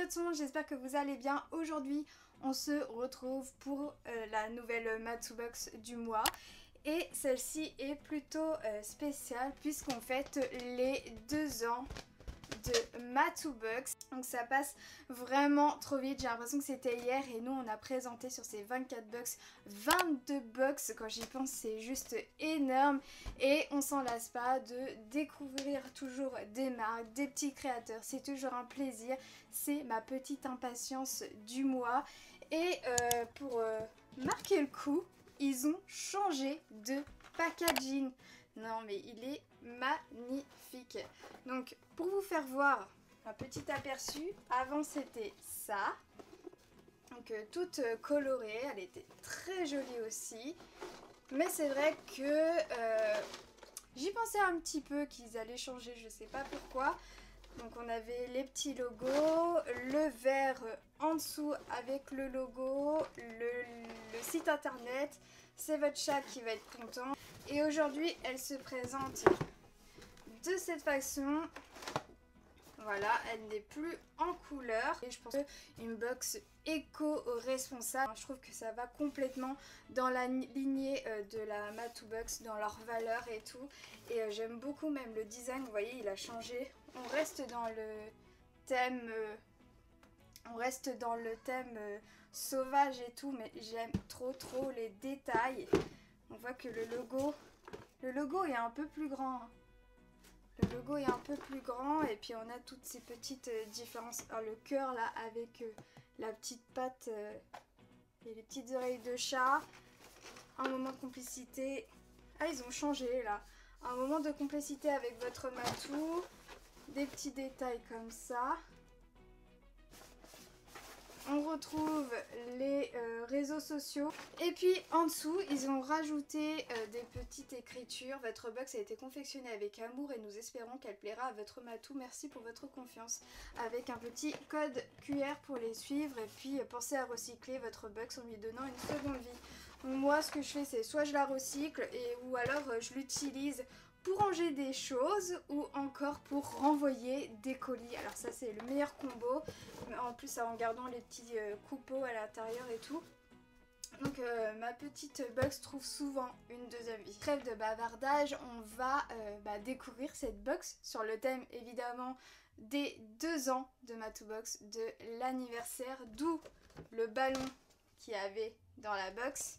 Hello tout le monde, j'espère que vous allez bien. Aujourd'hui, on se retrouve pour la nouvelle Matsu Box du mois. Et celle-ci est plutôt spéciale puisqu'on fête les 2 ans de Matsu Box. Donc ça passe vraiment trop vite, j'ai l'impression que c'était hier et nous on a présenté sur ces 24 box 22 box. Quand j'y pense c'est juste énorme et on s'en lasse pas de découvrir toujours des marques, des petits créateurs, c'est toujours un plaisir, c'est ma petite impatience du mois. Et pour marquer le coup, ils ont changé de packaging. Non mais il est magnifique. Donc pour vous faire voir un petit aperçu, avant c'était ça. Donc toute colorée, elle était très jolie aussi. Mais c'est vrai que j'y pensais un petit peu qu'ils allaient changer, je sais pas pourquoi. Donc on avait les petits logos, le vert en dessous avec le logo, le site internet, c'est votre chat qui va être content. Et aujourd'hui elle se présente de cette façon. Voilà, elle n'est plus en couleur. Et je pense qu'une box éco-responsable, je trouve que ça va complètement dans la lignée de la Matsu Box, dans leurs valeurs et tout. Et j'aime beaucoup même le design, vous voyez, il a changé. On reste dans le thème, sauvage et tout, mais j'aime trop les détails. On voit que le logo est un peu plus grand. Le logo est un peu plus grand et puis on a toutes ces petites différences. Alors, le cœur là avec la petite patte et les petites oreilles de chat. Un moment de complicité. Ah, ils ont changé là. Un moment de complicité avec votre matou. Des petits détails comme ça. On retrouve les réseaux sociaux. Et puis en dessous, ils ont rajouté des petites écritures. Votre box a été confectionnée avec amour et nous espérons qu'elle plaira à votre matou. Merci pour votre confiance. Avec un petit code QR pour les suivre. Et puis pensez à recycler votre box en lui donnant une seconde vie. Donc moi, ce que je fais, c'est soit je la recycle ou alors je l'utilise pour ranger des choses ou encore pour renvoyer des colis. Alors ça c'est le meilleur combo, en plus en gardant les petits coupeaux à l'intérieur et tout. Donc ma petite box trouve souvent une deuxième vie. Trêve de bavardage, on va découvrir cette box sur le thème évidemment des 2 ans de Matsu Box, de l'anniversaire, d'où le ballon qu'il y avait dans la box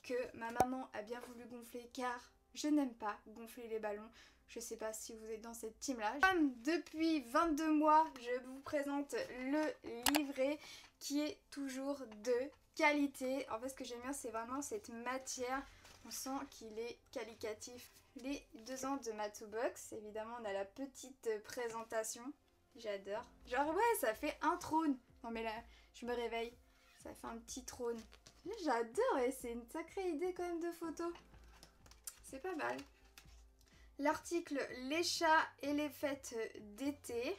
que ma maman a bien voulu gonfler car je n'aime pas gonfler les ballons. Je sais pas si vous êtes dans cette team là. Comme depuis 22 mois, je vous présente le livret qui est toujours de qualité. En fait, ce que j'aime bien, c'est vraiment cette matière. On sent qu'il est qualitatif. Les 2 ans de Matsu Box. Évidemment, on a la petite présentation. J'adore. Genre, ouais, ça fait un trône. Non, mais là, je me réveille. Ça fait un petit trône. J'adore et c'est une sacrée idée quand même de photo. C'est pas mal. L'article les chats et les fêtes d'été.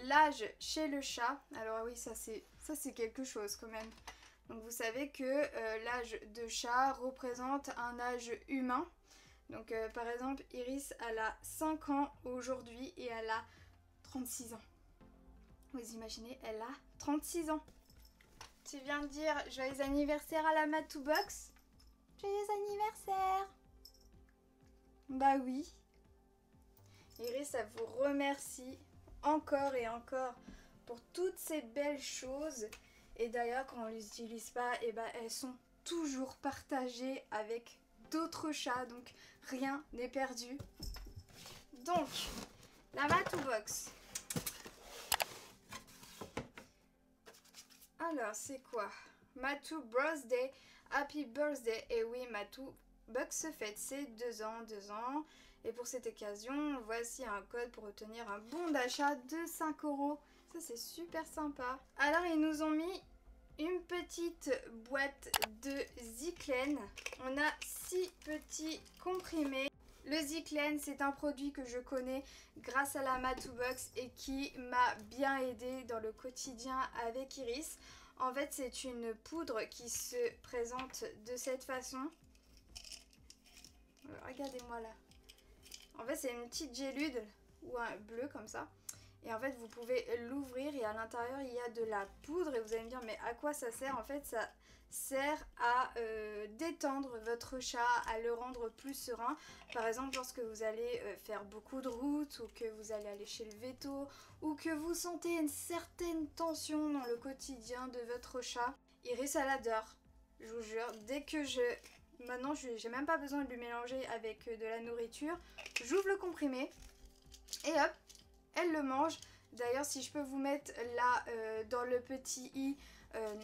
L'âge chez le chat. Alors oui, ça c'est quelque chose quand même. Donc vous savez que l'âge de chat représente un âge humain. Donc par exemple, Iris elle a 5 ans aujourd'hui et elle a 36 ans. Vous imaginez, elle a 36 ans. Tu viens de dire joyeux anniversaire à la Matsu Box? Joyeux anniversaire! Bah oui. Iris, ça vous remercie encore et encore pour toutes ces belles choses. Et d'ailleurs, quand on les utilise pas, et ben elles sont toujours partagées avec d'autres chats. Donc rien n'est perdu. Donc, la Matsu Box. Alors, c'est quoi? Matsu Birthday, Happy Birthday. Et oui, Matsu Box se fête ses 2 ans. Et pour cette occasion, voici un code pour obtenir un bon d'achat de 5 €. Ça, c'est super sympa. Alors, ils nous ont mis une petite boîte de Ziclene. On a 6 petits comprimés. Le Ziclene, c'est un produit que je connais grâce à la Matsu Box et qui m'a bien aidé dans le quotidien avec Iris. En fait, c'est une poudre qui se présente de cette façon. Regardez-moi là. En fait, c'est une petite gélude ou un bleu comme ça. Et en fait, vous pouvez l'ouvrir et et à l'intérieur il y a de la poudre et vous allez me dire mais à quoi ça sert? En fait ça sert à détendre votre chat, à le rendre plus serein. Par exemple lorsque vous allez faire beaucoup de routes ou que vous allez aller chez le véto ou que vous sentez une certaine tension dans le quotidien de votre chat. Iris elle adore, je vous jure, dès que maintenant j'ai même pas besoin de lui mélanger avec de la nourriture, j'ouvre le comprimé et hop, elle le mange. D'ailleurs si je peux vous mettre là dans le petit i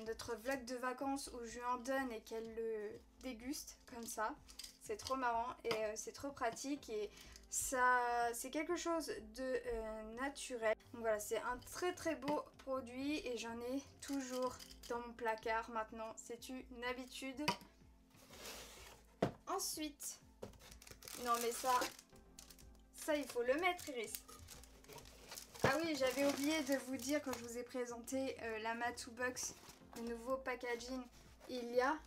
notre vlog de vacances où je lui en donne et qu'elle le déguste comme ça, c'est trop marrant et c'est trop pratique et ça c'est quelque chose de naturel. Donc voilà, c'est un très beau produit et j'en ai toujours dans mon placard maintenant, c'est une habitude. Ensuite, non mais ça il faut le mettre Iris. Ah oui, j'avais oublié de vous dire quand je vous ai présenté la Matou Box, le nouveau packaging, il y a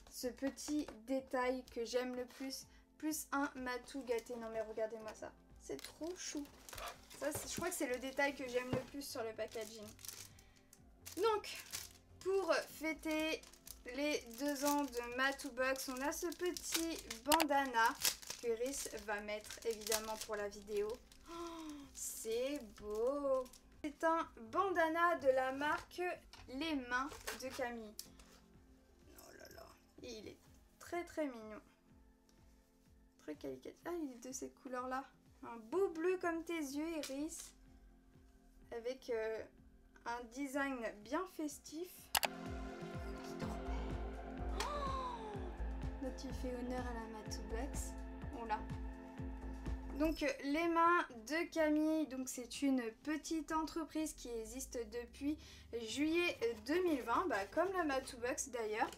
ce petit détail que j'aime le plus un Matou gâté. Non mais regardez-moi ça, c'est trop chou. Ça, je crois que c'est le détail que j'aime le plus sur le packaging. Donc, pour fêter les 2 ans de Matou Box, on a ce petit bandana que Iris va mettre évidemment pour la vidéo. C'est beau. C'est un bandana de la marque Les Mains de Camille. Oh là là. Et il est très mignon. Très qualitatif. Ah, il est de cette couleur là. Un beau bleu comme tes yeux Iris. Avec un design bien festif. C'est trop belle. Oh, là tu fais honneur à la Matou Box. Oh là. Donc Les Mains de Camille, donc c'est une petite entreprise qui existe depuis juillet 2020, comme la Matou Box d'ailleurs.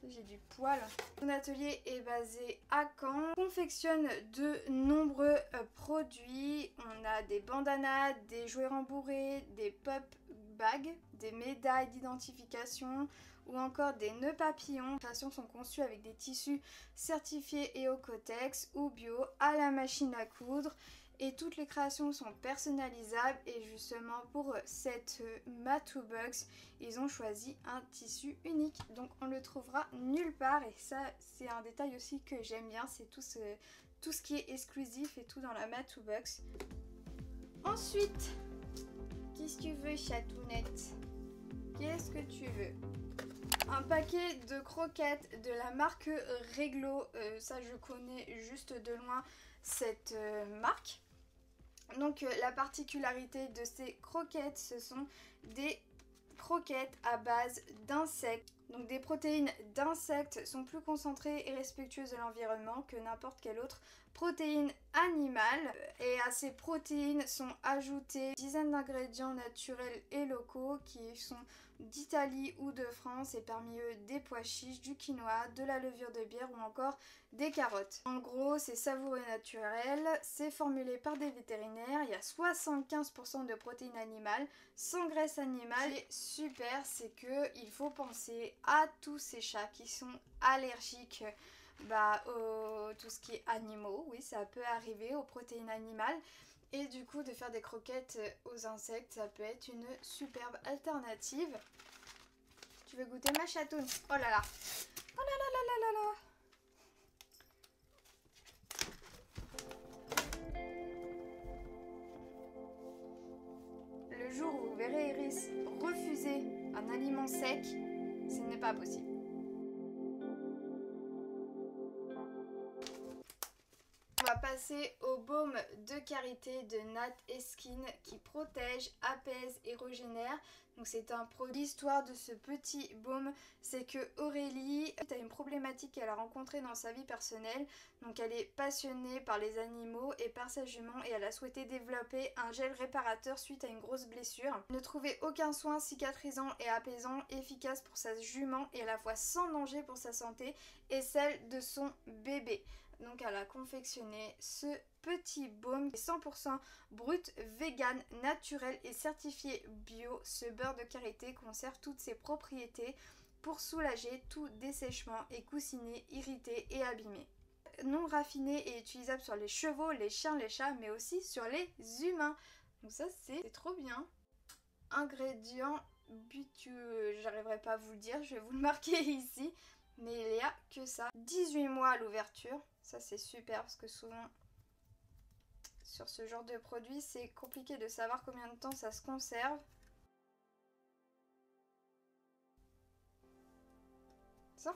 J'ai du poil. Mon atelier est basé à Caen. On confectionne de nombreux produits. On a des bandanas, des jouets rembourrés, des pop bags, des médailles d'identification ou encore des nœuds papillons. Les créations sont conçues avec des tissus certifiés Eocotex ou bio à la machine à coudre. Et toutes les créations sont personnalisables et justement pour cette Matou Box, ils ont choisi un tissu unique. Donc on le trouvera nulle part et ça c'est un détail aussi que j'aime bien, c'est tout ce qui est exclusif et tout dans la Matou Box. Ensuite, qu'est-ce que tu veux chatounette? Qu'est-ce que tu veux? Un paquet de croquettes de la marque Reglo, ça je connais juste de loin cette marque. Donc la particularité de ces croquettes, ce sont des croquettes à base d'insectes. Donc des protéines d'insectes sont plus concentrées et respectueuses de l'environnement que n'importe quelle autre protéine animale. Et à ces protéines sont ajoutés dizaines d'ingrédients naturels et locaux qui sont d'Italie ou de France et parmi eux des pois chiches, du quinoa, de la levure de bière ou encore des carottes. En gros, c'est savoureux et naturel, c'est formulé par des vétérinaires, il y a 75% de protéines animales, sans graisse animale. Ce qui est super, c'est que il faut penser à tous ces chats qui sont allergiques tout ce qui est animaux, oui ça peut arriver aux protéines animales et du coup de faire des croquettes aux insectes ça peut être une superbe alternative. Tu veux goûter ma chatoune? Oh là là, oh là là là là là là. Le jour où vous verrez Iris refuser un aliment sec, ce n'est pas possible. On va passer au baume de karité de Nat Skin qui protège, apaise et régénère. Donc c'est un produit. L'histoire de ce petit baume, c'est que Aurélie a une problématique qu'elle a rencontrée dans sa vie personnelle. Donc elle est passionnée par les animaux et par sa jument et elle a souhaité développer un gel réparateur suite à une grosse blessure. Elle ne trouvait aucun soin cicatrisant et apaisant efficace pour sa jument et à la fois sans danger pour sa santé et celle de son bébé. Donc elle a confectionné ce petit baume 100% brut, vegan, naturel et certifié bio. Ce beurre de karité conserve toutes ses propriétés pour soulager tout dessèchement et coussiner, irrité et abîmé. Non raffiné et utilisable sur les chevaux, les chiens, les chats mais aussi sur les humains. Donc ça c'est trop bien. ingrédient j'arriverai pas à vous le dire, je vais vous le marquer ici. Mais il n'y a que ça. 18 mois à l'ouverture, ça c'est super parce que souvent sur ce genre de produit c'est compliqué de savoir combien de temps ça se conserve. Ça.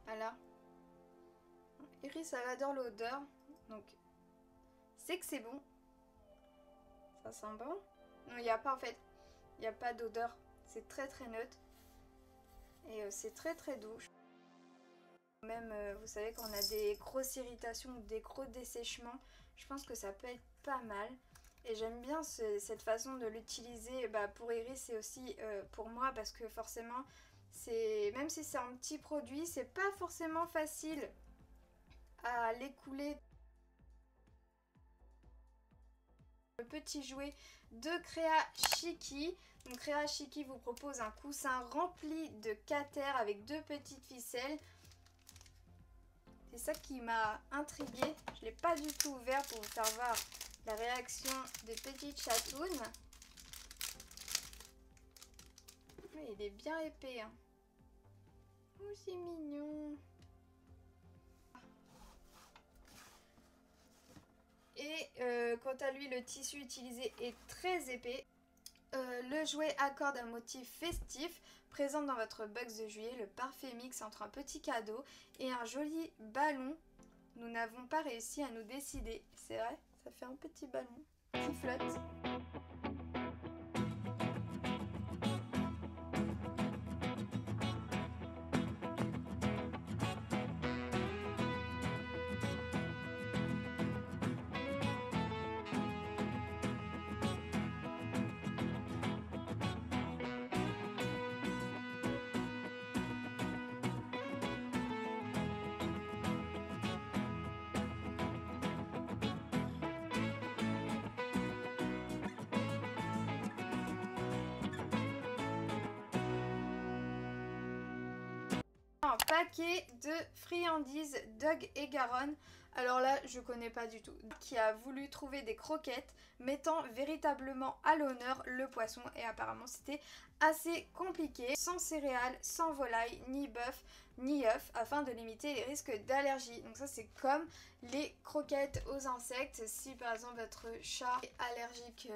Voilà. Iris elle adore l'odeur, donc c'est que c'est bon. Ça sent bon. Non, il n'y a pas en fait, il n'y a pas d'odeur, c'est très très neutre. Et c'est très très doux. Même, vous savez, quand on a des grosses irritations ou des gros dessèchements, je pense que ça peut être pas mal. Et j'aime bien cette façon de l'utiliser pour Iris et aussi pour moi parce que forcément, même si c'est un petit produit, c'est pas forcément facile à l'écouler. Le petit jouet de Crea Chiki. Donc Crea Chiki vous propose un coussin rempli de cater avec 2 petites ficelles. C'est ça qui m'a intriguée. Je ne l'ai pas du tout ouvert pour vous faire voir la réaction des petites chatounes. Mais il est bien épais. Hein. Oh, c'est mignon. Et quant à lui, le tissu utilisé est très épais. Le jouet accorde un motif festif, présent dans votre box de juillet, le parfait mix entre un petit cadeau et un joli ballon. Nous n'avons pas réussi à nous décider. C'est vrai, ça fait un petit ballon qui flotte. Un paquet de friandises Dogue et Garonne. Alors là, je connais pas du tout. Qui a voulu trouver des croquettes mettant véritablement à l'honneur le poisson. Et apparemment, c'était assez compliqué. Sans céréales, sans volaille, ni bœuf, ni œufs, afin de limiter les risques d'allergie. Donc ça, c'est comme les croquettes aux insectes. Si par exemple votre chat est allergique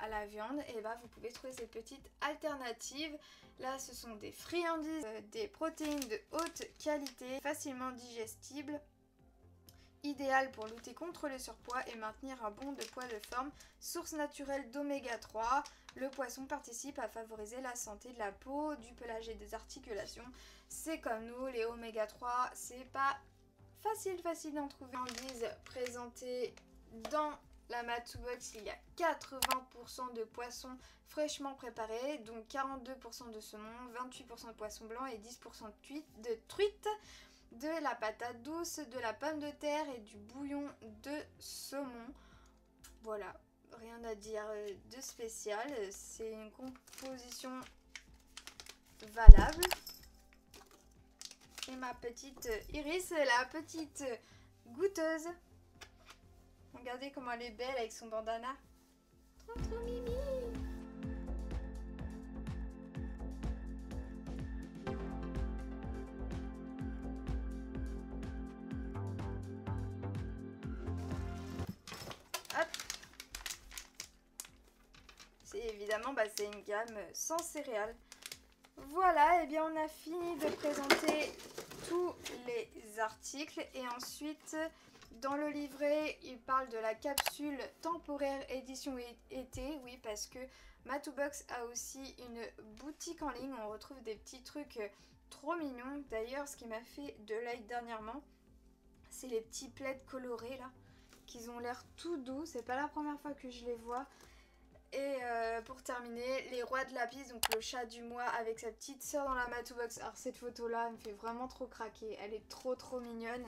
à la viande, et vous pouvez trouver ces petites alternatives. Là, ce sont des friandises, des protéines de haute qualité, facilement digestibles, idéales pour lutter contre le surpoids et maintenir un bon de poids de forme, source naturelle d'oméga 3. Le poisson participe à favoriser la santé de la peau, du pelage et des articulations. C'est comme nous, les oméga 3, c'est pas facile d'en trouver. Friandises présentées dans la Matou Box, il y a 80% de poissons fraîchement préparés, donc 42% de saumon, 28% de poisson blanc et 10% de truite, de la patate douce, de la pomme de terre et du bouillon de saumon. Voilà, rien à dire de spécial, c'est une composition valable. Et ma petite Iris, la petite goûteuse. Regardez comment elle est belle avec son bandana. Trop mimi. Hop. C'est évidemment, c'est une gamme sans céréales. Voilà, et bien on a fini de présenter tous les articles et ensuite dans le livret il parle de la capsule temporaire édition été, oui parce que Matou Box a aussi une boutique en ligne, on retrouve des petits trucs trop mignons. D'ailleurs ce qui m'a fait de l'œil dernièrement c'est les petits plaids colorés là, qui ont l'air tout doux, c'est pas la première fois que je les vois. Et pour terminer, les rois de lapis, donc le chat du mois avec sa petite soeur dans la Matou Box. Alors cette photo là me fait vraiment trop craquer, elle est trop mignonne.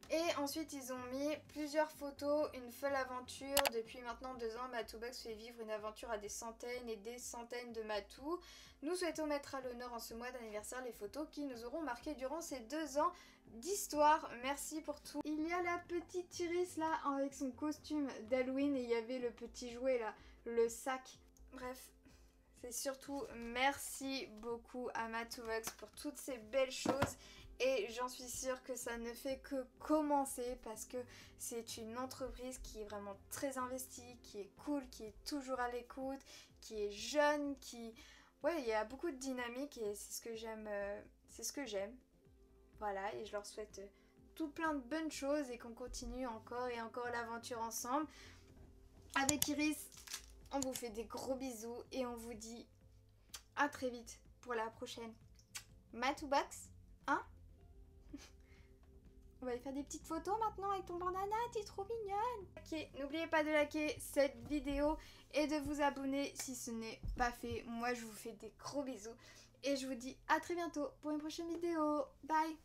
Et ensuite ils ont mis plusieurs photos, une folle aventure. Depuis maintenant 2 ans, Matou Box fait vivre une aventure à des centaines et des centaines de matous. Nous souhaitons mettre à l'honneur en ce mois d'anniversaire les photos qui nous auront marqué durant ces 2 ans d'histoire. Merci pour tout. Il y a la petite Iris là avec son costume d'Halloween et il y avait le petit jouet là, le sac. Bref, c'est surtout merci beaucoup à Matoubox pour toutes ces belles choses. Et j'en suis sûre que ça ne fait que commencer parce que c'est une entreprise qui est vraiment très investie, qui est cool, qui est toujours à l'écoute, qui est jeune, qui... Ouais, il y a beaucoup de dynamique et c'est ce que j'aime. C'est ce que j'aime. Voilà, et je leur souhaite tout plein de bonnes choses et qu'on continue encore et encore l'aventure ensemble. Avec Iris, on vous fait des gros bisous et on vous dit à très vite pour la prochaine Matoubox, hein? On va aller faire des petites photos maintenant avec ton bandana, t'es trop mignonne. Ok, n'oubliez pas de liker cette vidéo et de vous abonner si ce n'est pas fait. Moi, je vous fais des gros bisous et je vous dis à très bientôt pour une prochaine vidéo. Bye!